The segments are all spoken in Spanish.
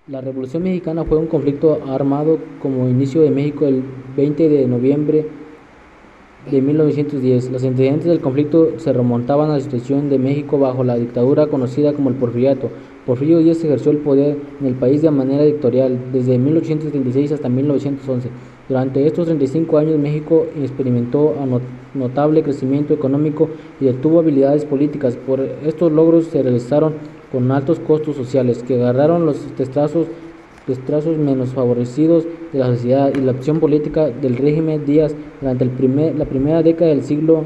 La Revolución Mexicana fue un conflicto armado como inicio de México el 20 de noviembre de 1910. Los antecedentes del conflicto se remontaban a la situación de México bajo la dictadura conocida como el Porfiriato. Porfirio Díaz ejerció el poder en el país de manera dictatorial desde 1836 hasta 1911. Durante estos 35 años México experimentó notable crecimiento económico y obtuvo habilidades políticas. Por estos logros se realizaron con altos costos sociales que agarraron los trazos menos favorecidos de la sociedad y la acción política del régimen Díaz. Durante la primera década del siglo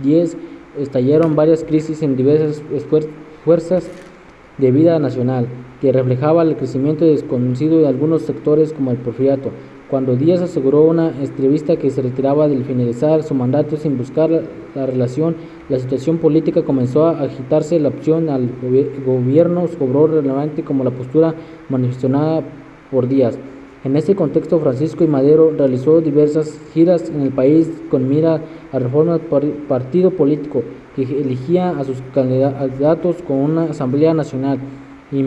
X estallaron varias crisis en diversas fuerzas de vida nacional, que reflejaba el crecimiento desconocido de algunos sectores como el porfiriato. Cuando Díaz aseguró una entrevista que se retiraba del finalizar su mandato sin buscar la relación, la situación política comenzó a agitarse. La opción al gobierno cobró relevante como la postura manifestada por Díaz. En ese contexto, Francisco I. Madero realizó diversas giras en el país con mira a reformar el partido político que elegía a sus candidatos con una asamblea nacional y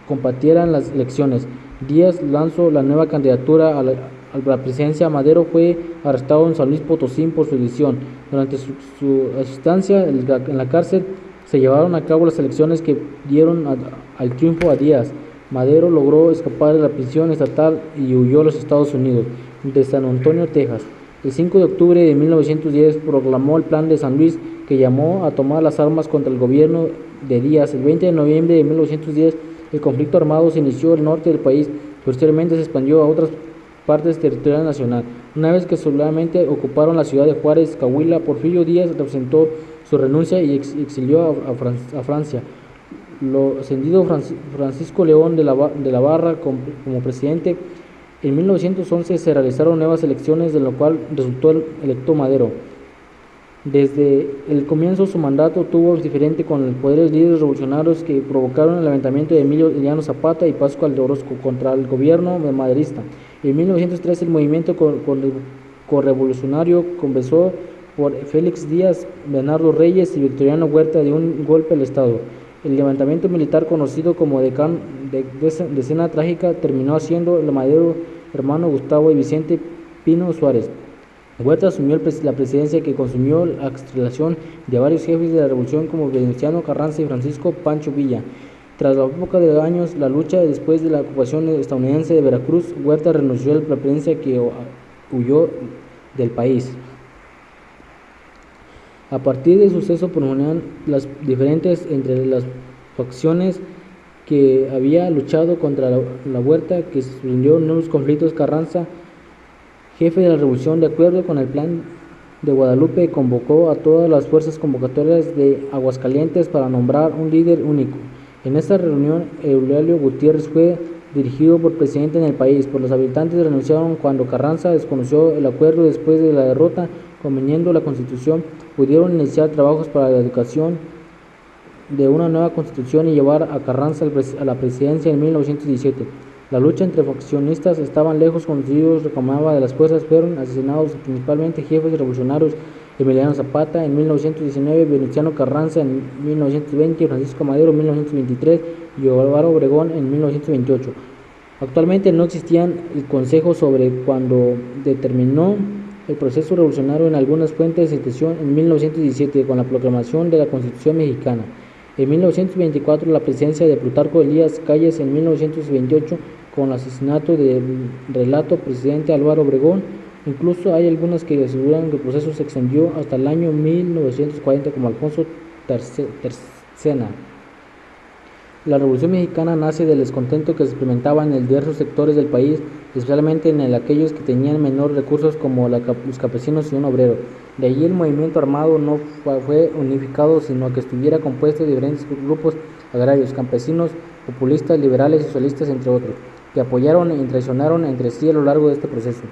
compartieran las elecciones. Díaz lanzó la nueva candidatura a la presidencia. Madero fue arrestado en San Luis Potosí por su decisión. Durante su estancia en la cárcel se llevaron a cabo las elecciones que dieron al triunfo a Díaz. Madero logró escapar de la prisión estatal y huyó a los Estados Unidos, de San Antonio, Texas. El 5 de octubre de 1910 proclamó el Plan de San Luis, que llamó a tomar las armas contra el gobierno de Díaz. El 20 de noviembre de 1910 el conflicto armado se inició en el norte del país, posteriormente se expandió a otras partes territoriales nacional. Una vez que solamente ocuparon la ciudad de Juárez, Coahuila, Porfirio Díaz presentó su renuncia y exilió a Francia. Lo ascendido Francisco León de la Barra como presidente. En 1911 se realizaron nuevas elecciones, de lo cual resultó electo Madero. Desde el comienzo su mandato tuvo diferente con los poderes líderes revolucionarios que provocaron el levantamiento de Emiliano Zapata y Pascual de Orozco contra el gobierno maderista. En 1913 el movimiento correvolucionario comenzó por Félix Díaz, Bernardo Reyes y Victoriano Huerta de un golpe al Estado. El levantamiento militar, conocido como Decena Trágica, terminó siendo el Madero, hermano Gustavo y Vicente Pino Suárez. Huerta asumió la presidencia, que consumió la extradición de varios jefes de la revolución como Venustiano Carranza y Francisco Pancho Villa. Tras la época de años, la lucha después de la ocupación estadounidense de Veracruz, Huerta renunció a la presidencia que huyó del país. A partir del suceso promovían las diferentes entre las facciones que había luchado contra la Huerta, que surgió nuevos conflictos. Carranza, jefe de la revolución, de acuerdo con el plan de Guadalupe, convocó a todas las fuerzas convocatorias de Aguascalientes para nombrar un líder único. En esta reunión, Eulogio Gutiérrez fue dirigido por presidente en el país. Por los habitantes renunciaron cuando Carranza desconoció el acuerdo. Después de la derrota, conveniendo la Constitución, pudieron iniciar trabajos para la educación de una nueva Constitución y llevar a Carranza a la presidencia en 1917. La lucha entre faccionistas estaban lejos conocidos, reclamaba de las fuerzas. Fueron asesinados principalmente jefes revolucionarios: Emiliano Zapata en 1919, Venustiano Carranza en 1920, Francisco Madero en 1923 y Álvaro Obregón en 1928. Actualmente no existían el consejo sobre cuándo determinó el proceso revolucionario. En algunas fuentes se inició en 1917 con la proclamación de la Constitución mexicana. En 1924 la presidencia de Plutarco Elías Calles. En 1928 con el asesinato del relato presidente Álvaro Obregón. Incluso hay algunas que aseguran que el proceso se extendió hasta el año 1940 como Alfonso Tercena. La Revolución Mexicana nace del descontento que se experimentaba en diversos sectores del país, especialmente en aquellos que tenían menores recursos como los campesinos y un obrero. De allí el movimiento armado no fue unificado, sino que estuviera compuesto de diferentes grupos agrarios, campesinos, populistas, liberales y socialistas, entre otros, que apoyaron y traicionaron entre sí a lo largo de este proceso.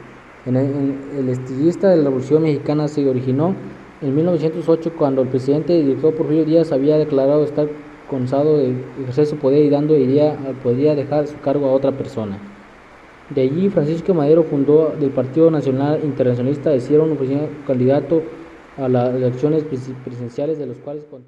El estillista de la Revolución Mexicana se originó en 1908, cuando el presidente y director Porfirio Díaz había declarado estar cansado de ejercer su poder y podría dejar su cargo a otra persona. De allí, Francisco Madero fundó el Partido Nacional Internacionalista, hicieron un candidato a las elecciones presidenciales, de los cuales